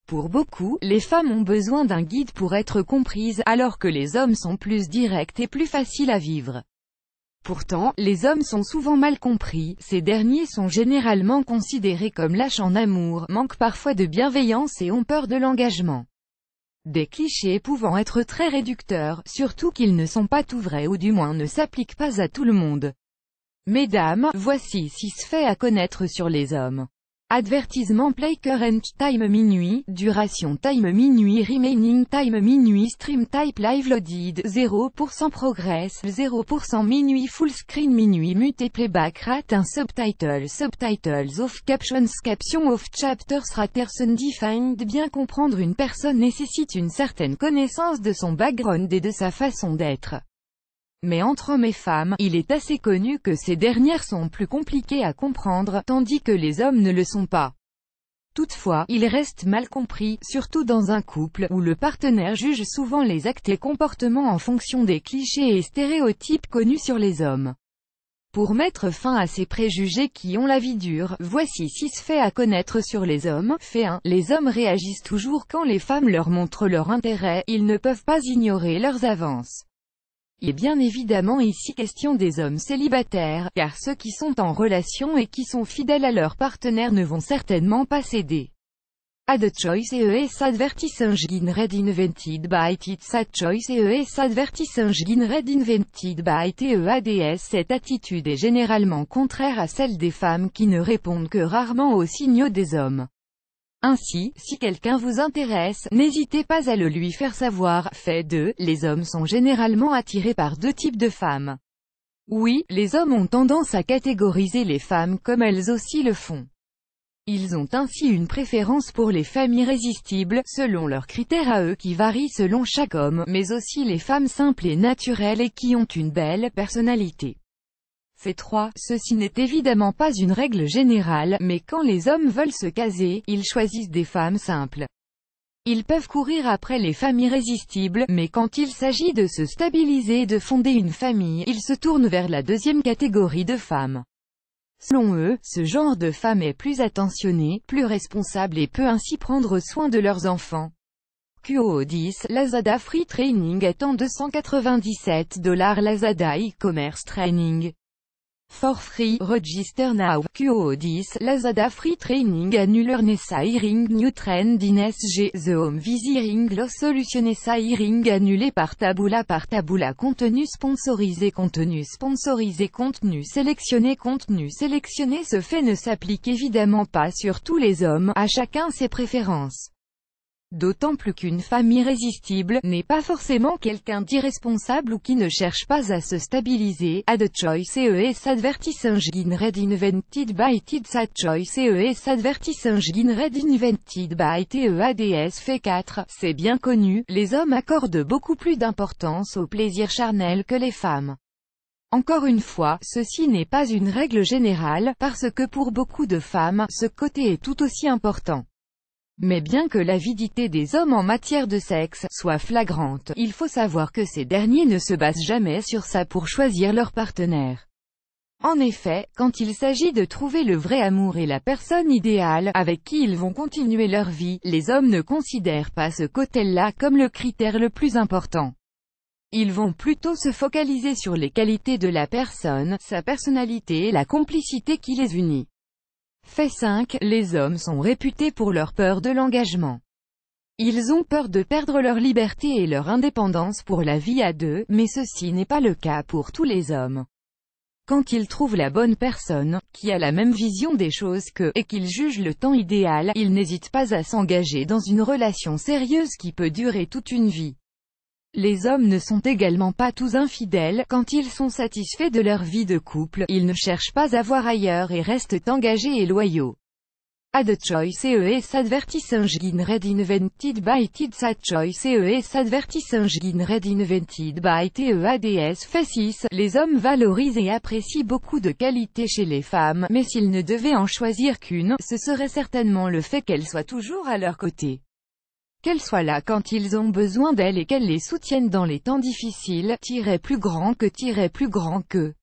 Pour beaucoup, les femmes ont besoin d'un guide pour être comprises, alors que les hommes sont plus directs et plus faciles à vivre. Pourtant, les hommes sont souvent mal compris, ces derniers sont généralement considérés comme lâches en amour, manquent parfois de bienveillance et ont peur de l'engagement. Des clichés pouvant être très réducteurs, surtout qu'ils ne sont pas tout vrais ou du moins ne s'appliquent pas à tout le monde. Mesdames, voici 6 faits à connaître sur les hommes. Avertissement: play current time minuit, duration time minuit, remaining time minuit, stream type live loaded, 0% progress, 0% minuit, full screen minuit, mute playback rate, un subtitles off, captions off, chapters raters undefined. Bien comprendre une personne nécessite une certaine connaissance de son background et de sa façon d'être. Mais entre hommes et femmes, il est assez connu que ces dernières sont plus compliquées à comprendre, tandis que les hommes ne le sont pas. Toutefois, ils restent mal compris, surtout dans un couple, où le partenaire juge souvent les actes et comportements en fonction des clichés et stéréotypes connus sur les hommes. Pour mettre fin à ces préjugés qui ont la vie dure, voici 6 faits à connaître sur les hommes. Fait 1. Les hommes réagissent toujours quand les femmes leur montrent leur intérêt, ils ne peuvent pas ignorer leurs avances. Il est bien évidemment ici question des hommes célibataires, car ceux qui sont en relation et qui sont fidèles à leur partenaire ne vont certainement pas céder. Ad choice ES advertising red invented by It's ad choice ES advertising red invented by TEADS. Cette attitude est généralement contraire à celle des femmes qui ne répondent que rarement aux signaux des hommes. Ainsi, si quelqu'un vous intéresse, n'hésitez pas à le lui faire savoir. Fait 2. Les hommes sont généralement attirés par 2 types de femmes. Oui, les hommes ont tendance à catégoriser les femmes comme elles aussi le font. Ils ont ainsi une préférence pour les femmes irrésistibles, selon leurs critères à eux qui varient selon chaque homme, mais aussi les femmes simples et naturelles et qui ont une belle personnalité. Fait 3. Ceci n'est évidemment pas une règle générale, mais quand les hommes veulent se caser, ils choisissent des femmes simples. Ils peuvent courir après les femmes irrésistibles, mais quand il s'agit de se stabiliser et de fonder une famille, ils se tournent vers la deuxième catégorie de femmes. Selon eux, ce genre de femme est plus attentionnée, plus responsable et peut ainsi prendre soin de leurs enfants. QO10, Lazada Free Training étant $297, Lazada e-commerce training. For free, register now. QO10, Lazada Free Training Annular Nessa Hiring New Trend in SG. The Home Visiting Loss Solution Nessa Hiring annulé par Taboola. Contenu sponsorisé. Contenu sélectionné. Ce fait ne s'applique évidemment pas sur tous les hommes, à chacun ses préférences. D'autant plus qu'une femme irrésistible n'est pas forcément quelqu'un d'irresponsable ou qui ne cherche pas à se stabiliser. Ad choice ES advertising red invented by It's ad choice ES advertising red invented by TEADS. Fait 4. C'est bien connu, les hommes accordent beaucoup plus d'importance au plaisir charnel que les femmes. Encore une fois, ceci n'est pas une règle générale, parce que pour beaucoup de femmes, ce côté est tout aussi important. Mais bien que l'avidité des hommes en matière de sexe soit flagrante, il faut savoir que ces derniers ne se basent jamais sur ça pour choisir leur partenaire. En effet, quand il s'agit de trouver le vrai amour et la personne idéale, avec qui ils vont continuer leur vie, les hommes ne considèrent pas ce côté-là comme le critère le plus important. Ils vont plutôt se focaliser sur les qualités de la personne, sa personnalité et la complicité qui les unit. Fait 5. Les hommes sont réputés pour leur peur de l'engagement. Ils ont peur de perdre leur liberté et leur indépendance pour la vie à deux, mais ceci n'est pas le cas pour tous les hommes. Quand ils trouvent la bonne personne, qui a la même vision des choses qu'eux, et qu'ils jugent le temps idéal, ils n'hésitent pas à s'engager dans une relation sérieuse qui peut durer toute une vie. Les hommes ne sont également pas tous infidèles, quand ils sont satisfaits de leur vie de couple, ils ne cherchent pas à voir ailleurs et restent engagés et loyaux. Ad choice ES advertising red invented by It's ad choice ES advertising red invented by TEADS. Fait 6. Les hommes valorisent et apprécient beaucoup de qualités chez les femmes, mais s'ils ne devaient en choisir qu'une, ce serait certainement le fait qu'elles soient toujours à leur côté. Qu'elles soient là quand ils ont besoin d'elles et qu'elles les soutiennent dans les temps difficiles, plus grand que.